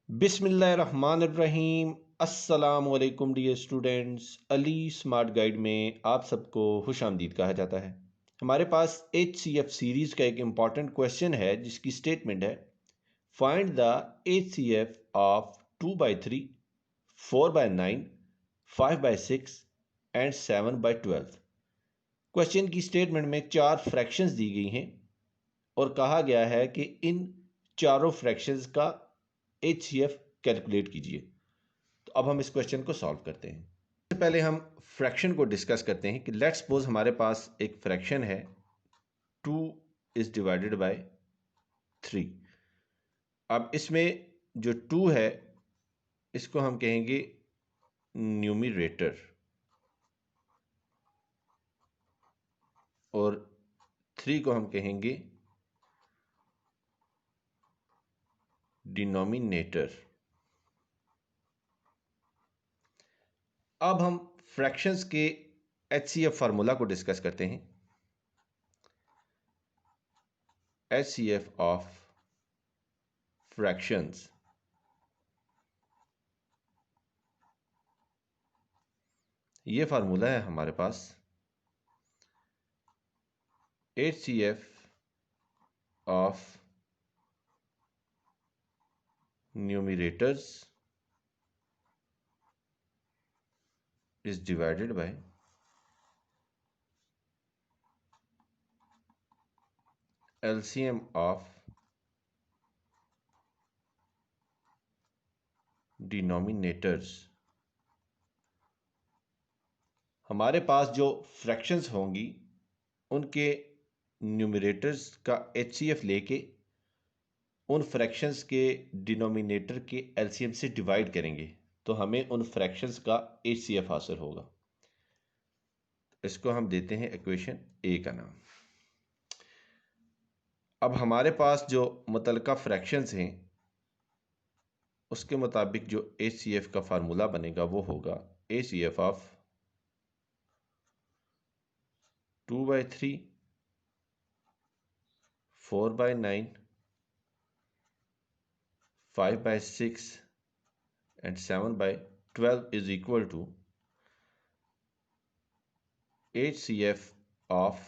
बिस्मिल्लाहिर्रहमानिर्रहीम। अस्सलाम वालेकुम dear students. Ali smart guide में आप सबको खुश आमदीद कहा जाता है। हमारे पास HCF सीरीज़ का एक इम्पॉर्टेंट क्वेश्चन है जिसकी स्टेटमेंट है, find the HCF of 2/3, 4/9, 5/6 and 7/12। Question की स्टेटमेंट में चार फ्रैक्शंस दी गई हैं और कहा गया है कि इन चारों फ्रैक्शंस का HCF कैलकुलेट कीजिए। तो अब हम इस क्वेश्चन को सॉल्व करते हैं। सबसे पहले हम फ्रैक्शन को डिस्कस करते हैं कि लेट्स सपोज हमारे पास एक फ्रैक्शन है 2 इज डिवाइडेड बाय 3। अब इसमें जो 2 है इसको हम कहेंगे न्यूमरेटर और 3 को हम कहेंगे डिनोमिनेटर। अब हम फ्रैक्शंस के HCF फार्मूला को डिस्कस करते हैं। HCF ऑफ फ्रैक्शंस, ये फार्मूला है हमारे पास। HCF of numerators is divided by LCM of denominators। हमारे पास जो फ्रैक्शंस होंगी उनके न्यूमरेटर्स का HCF लेके उन फ्रैक्शंस के डिनोमिनेटर के LCM से डिवाइड करेंगे तो हमें उन फ्रैक्शंस का HCF हासिल होगा। इसको हम देते हैं इक्वेशन ए का नाम। अब हमारे पास जो मुतलका फ्रैक्शंस हैं उसके मुताबिक जो HCF का फार्मूला बनेगा वो होगा HCF of 2/3, 4/9, 5/6 and 7/12 is equal to HCF of,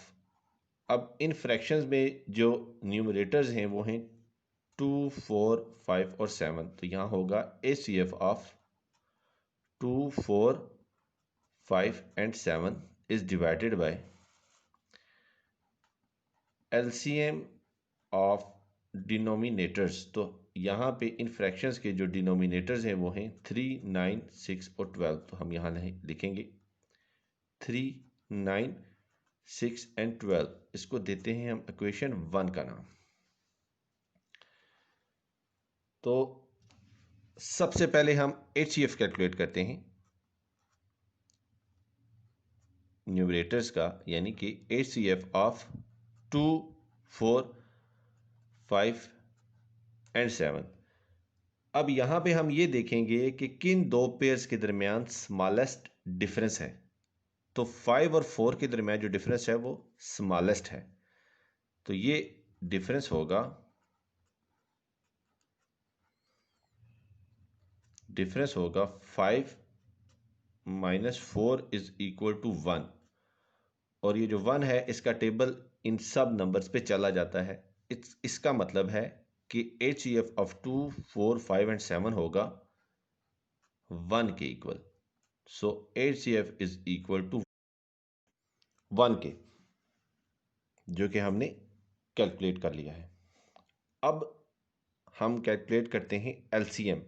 अब इन फ्रैक्शंस में जो न्यूमरेटर्स हैं वो हैं 2, 4, 5 और 7। तो यहाँ होगा HCF of 2, 4, 5 and 7 is divided by LCM of denominators. तो यहाँ पे इन फ्रैक्शंस के जो डिनोमिनेटर्स हैं वो हैं 3, 9, 6 और 12। तो हम यहाँ लिखेंगे 3, 9, 6 एंड 12। इसको देते हैं हम इक्वेशन 1 का नाम। तो सबसे पहले हम HCF कैलकुलेट करते हैं न्यूमरेटर्स का, यानी कि HCF ऑफ 2, 4, 5 एंड 7। अब यहाँ पे हम ये देखेंगे कि किन दो पेयर्स के दरमियान स्मॉलेस्ट डिफरेंस है। तो 5 और 4 के दरमियान जो डिफरेंस है वो स्मॉलेस्ट है। तो ये डिफरेंस होगा 5 माइनस 4 इज इक्वल टू 1। और ये जो 1 है इसका टेबल इन सब नंबर्स पे चला जाता है। इसका मतलब है कि HCF ऑफ 2, 4, 5 एंड 7 होगा 1 के equal. So HCF is equal to 1 के, जो कि हमने कैलकुलेट कर लिया है। अब हम कैलकुलेट करते हैं LCM।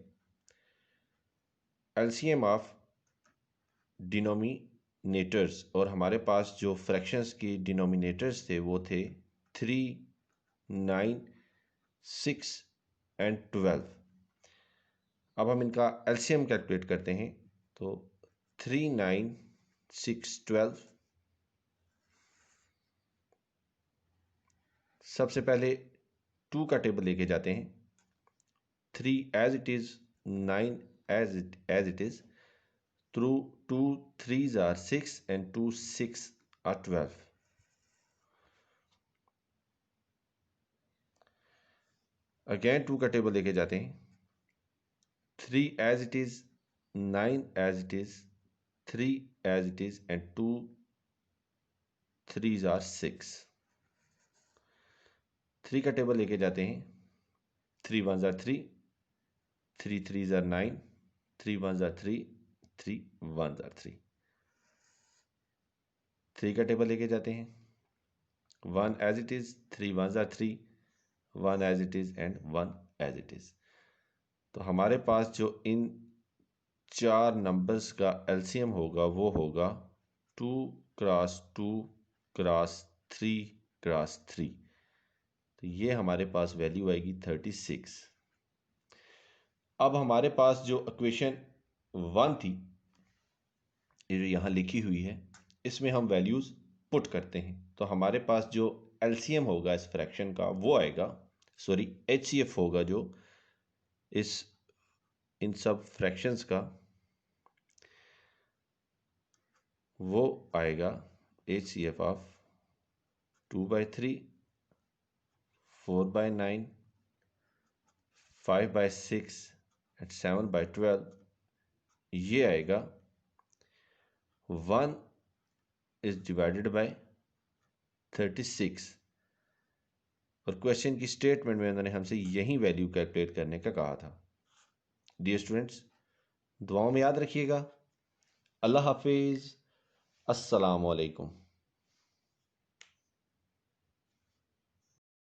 LCM ऑफ डिनोमिनेटर्स, और हमारे पास जो फ्रैक्शंस के डिनोमिनेटर्स थे वो थे 3, 9, 6 एंड 12। अब हम इनका LCM कैलकुलेट करते हैं। तो 3, 9, 6, 12। सबसे पहले 2 का टेबल लेके जाते हैं। 3 as it is, 9 as it is, through 2 3s are 6 and 2 6 are 12। Again 2 का टेबल लेके जाते हैं। 3 as it is, 9 as it is, 3 as it is, and 2 3s are 6. 3 का टेबल लेके जाते हैं. 3 1s are 3, 3 3s are 9, 3 1s are 3, 3 1s are 3. 3 का table लेके जाते हैं. 1 as it is, 3 1s are 3, 1 as it is, and 1 as it is. तो हमारे पास जो इन 4 नंबर्स का एलसीएम होगा वो होगा 2 क्रॉस 2 क्रॉस 3 क्रॉस 3. तो ये हमारे पास वैल्यू आएगी 36. अब हमारे पास जो इक्वेशन 1 थी, ये जो यहाँ लिखी हुई है, इसमें हम वैल्यूज़ पुट करते हैं. तो हमारे पास जो एलसीएम होगा इस फ्रैक्शन का वो आएगा, सॉरी एचसीएफ होगा जो इन सब फ्रैक्शंस का, वो आएगा HCF ऑफ 2/3, 4/9, 5/6 and 7/12. ये आएगा 1 is divided by 36. और क्वेश्चन की स्टेटमेंट में उन्होंने हमसे यही वैल्यू कैलकुलेट करने का कहा था. डियर स्टूडेंट्स, दुआओं में याद रखिएगा. अल्लाह हाफिज़. अस्सलाम वालेकुम.